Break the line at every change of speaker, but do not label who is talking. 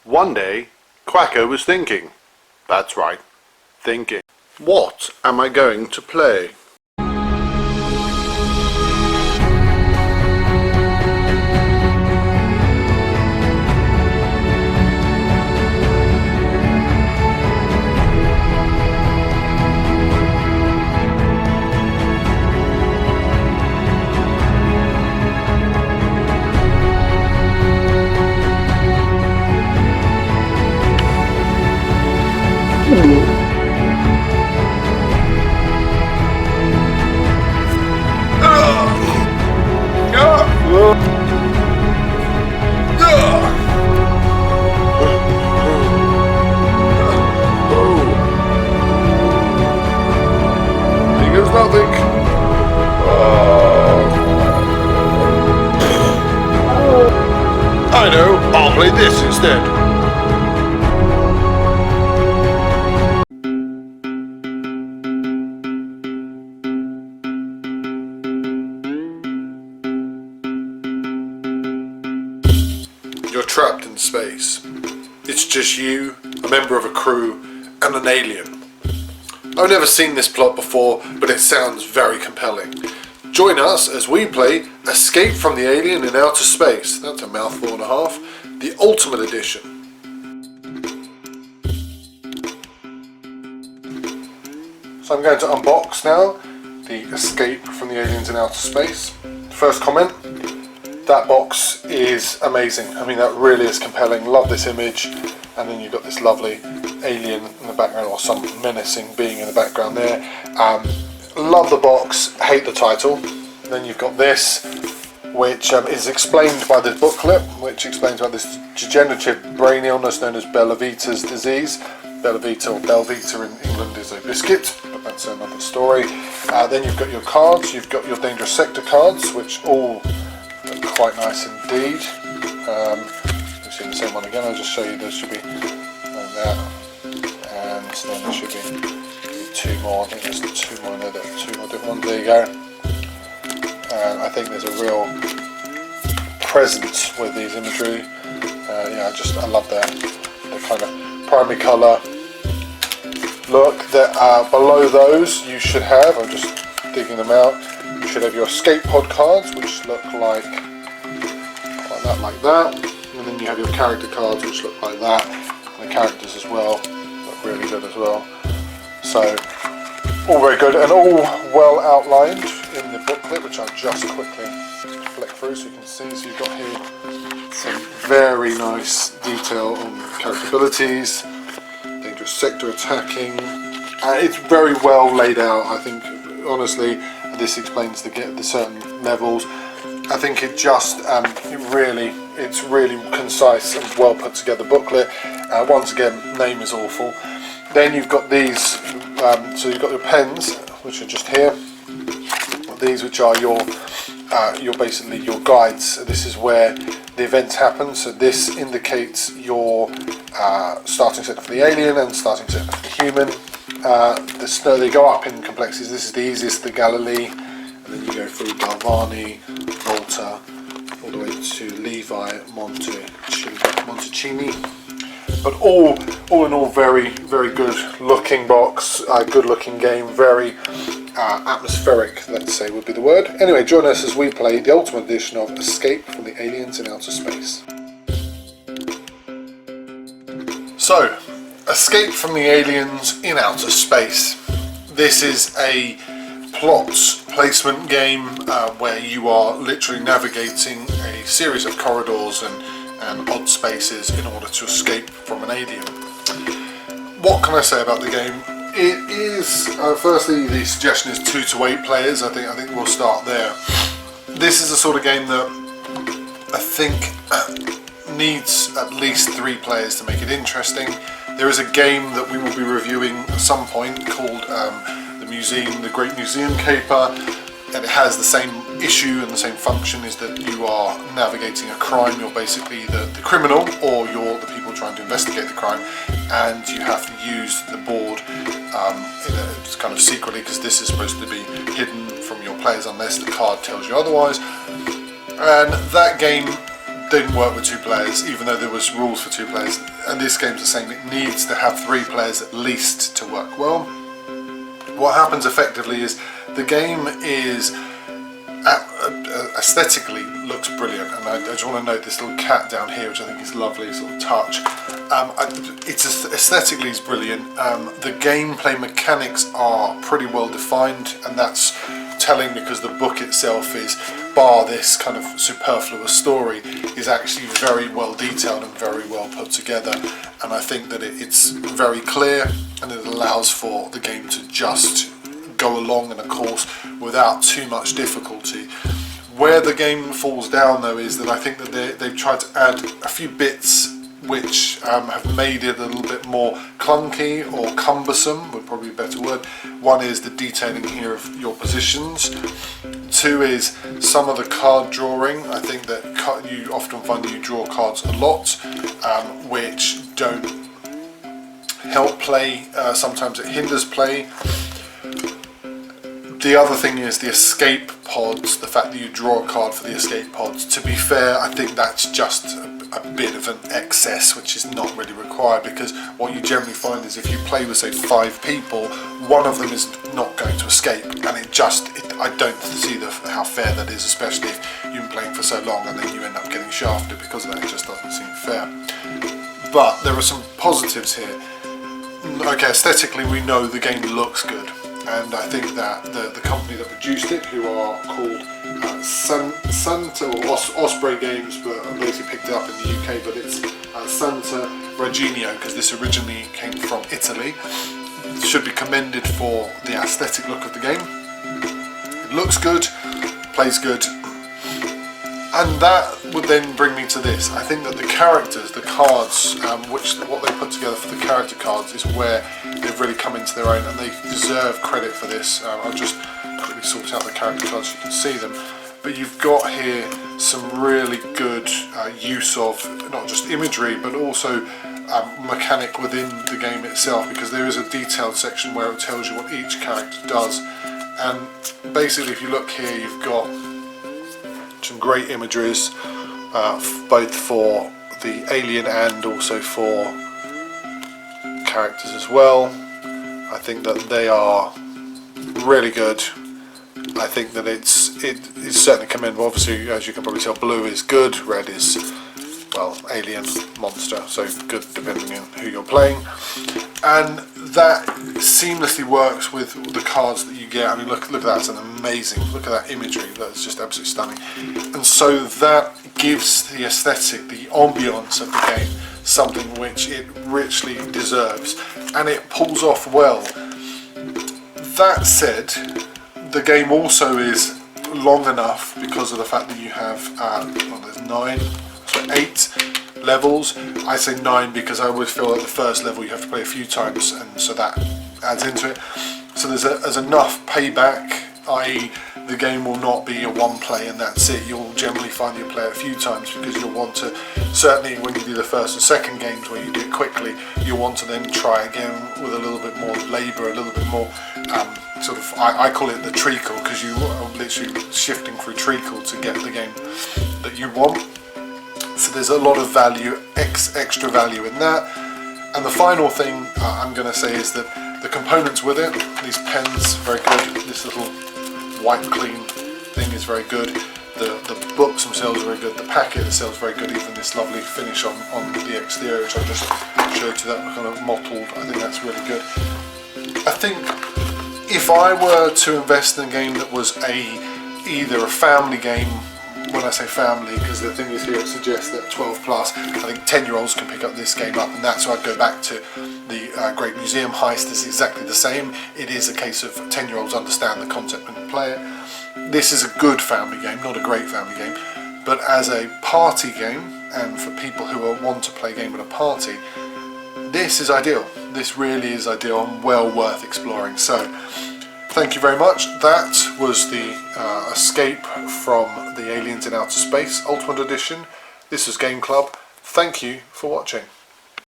One day, Quacker was thinking. That's right, thinking. What am I going to play? Nothing. I know, I'll play this instead. You're trapped in space. It's just you, a member of a crew, and an alien. I've never seen this plot before, but it sounds very compelling. Join us as we play Escape from the Alien in Outer Space. That's a mouthful and a half. The Ultimate Edition. So I'm going to unbox now the Escape from the Aliens in Outer Space. First comment, that box is amazing. I mean, that really is compelling. Love this image. And then you've got this lovely alien in the background, or some menacing being in the background there. Love the box, hate the title. Then you've got this, which is explained by the booklet, which explains about this degenerative brain illness known as Bella Vita's disease. Bella Vita, or Belvita in England, is a biscuit, but that's another story. Then you've got your cards, you've got your Dangerous Sector cards, which all look quite nice indeed. The same one again. I'll just show you. There should be like that, and then there should be two more. I think there's two more in there. There are two more different ones. There you go. And I think there's a real presence with these imagery. I love the kind of primary colour look. That below those you should have. I'm just digging them out. You should have your escape pod cards, which look like that. And then you have your character cards, which look like that, and the characters as well look really good as well. So all very good and all well outlined in the booklet, which I'll just quickly flick through so you can see. So you've got here some very nice detail on character abilities, Dangerous Sector attacking. It's very well laid out. I think honestly this explains the certain levels. I think it just it's really concise and well put together booklet. Once again, name is awful. Then you've got these, so you've got your pens, which are just here. These, which are your basically your guides. This is where the events happen. So this indicates your starting set for the alien and starting set for the human. They go up in complexities. This is the easiest, the Galilee. And then you go through Galvani, Volta, all the way to Levi, Montalcini. But all in all, very, very good looking box, good looking game, very atmospheric, let's say would be the word. Anyway, join us as we play the Ultimate Edition of Escape from the Aliens in Outer Space. So, Escape from the Aliens in Outer Space. This is a plot placement game where you are literally navigating a series of corridors and odd spaces in order to escape from an alien. What can I say about the game? It is, firstly, the suggestion is 2 to 8 players. I think we'll start there. This is the sort of game that I think needs at least 3 players to make it interesting. There is a game that we will be reviewing at some point called the Great Museum Caper, and it has the same issue and the same function, is that you are navigating a crime. You're basically the criminal, or you're the people trying to investigate the crime, and you have to use the board it's kind of secretly, because this is supposed to be hidden from your players unless the card tells you otherwise. And that game didn't work with 2 players, even though there was rules for 2 players. And this game's the same. It needs to have 3 players at least to work well. What happens effectively is the game is aesthetically looks brilliant, and I just want to note this little cat down here, which I think is lovely, sort of touch. It's aesthetically is brilliant. The gameplay mechanics are pretty well defined, and that's telling because the book itself is, bar this kind of superfluous story, is actually very well detailed and very well put together. And I think that it's very clear, and it allows for the game to just go along in a course without too much difficulty. Where the game falls down though is that I think that they've tried to add a few bits which have made it a little bit more clunky or cumbersome, would probably be a better word. One is the detailing here of your positions. 2 is some of the card drawing. I think that you often find you draw cards a lot, which don't help play. Sometimes it hinders play. The other thing is the escape pods, the fact that you draw a card for the escape pods. To be fair, I think that's just a bit of an excess, which is not really required, because what you generally find is if you play with, say, 5 people, one of them is not going to escape, and I don't see how fair that is, especially if you've been playing for so long and then you end up getting shafted because of that. It just doesn't seem fair. But there are some positives here. Okay, aesthetically we know the game looks good. And I think that the company that produced it, who are called Santa or Osprey Games, but I basically picked it up in the UK, but it's Santa Reginio, because this originally came from Italy, should be commended for the aesthetic look of the game. It looks good, plays good, and that would then bring me to this. I think that the characters, the cards, what they put together for the character cards is where they've really come into their own, and they deserve credit for this. I'll just quickly sort out the character cards so you can see them. But you've got here some really good use of not just imagery, but also mechanic within the game itself, because there is a detailed section where it tells you what each character does. And basically, if you look here, you've got some great imageries, both for the alien and also for characters as well. I think that they are really good. I think that it is certainly commendable. Obviously, as you can probably tell, blue is good, red is, well, alien, monster, so good depending on who you're playing. And that seamlessly works with the cards that you get. I mean, look at that, it's an amazing, look at that imagery, that's just absolutely stunning. And so that gives the aesthetic, the ambience of the game, something which it richly deserves, and it pulls off well. That said, the game also is long enough because of the fact that you have, well, there's 8 levels. I say 9 because I always feel like the first level you have to play a few times, and so that adds into it. So there's enough payback, i.e. the game will not be a one play and that's it. You'll generally find you play it a few times because you'll want to, certainly when you do the first and second games where you do it quickly, you'll want to then try again with a little bit more labour, a little bit more sort of, I call it the treacle, because you are literally shifting through treacle to get the game that you want. So there's a lot of value, extra value in that. And the final thing I'm going to say is that the components with it, these pens, very good. This little white clean thing is very good. The books themselves are very good. The packet itself is very good. Even this lovely finish on the exterior, which I just showed you, that kind of mottled, I think that's really good. I think if I were to invest in a game that was either a family game, when I say family, because the thing is here it suggests that 12 plus, I think 10-year-olds can pick up this game up, and that's why I go back to the Great Museum Heist. Is exactly the same. It is a case of 10-year-olds understand the concept and can play it. This is a good family game, not a great family game, but as a party game, and for people who want to play a game at a party, this is ideal. This really is ideal and well worth exploring. So thank you very much. That was the Escape from the Aliens in Outer Space Ultimate Edition. This was Game Club. Thank you for watching.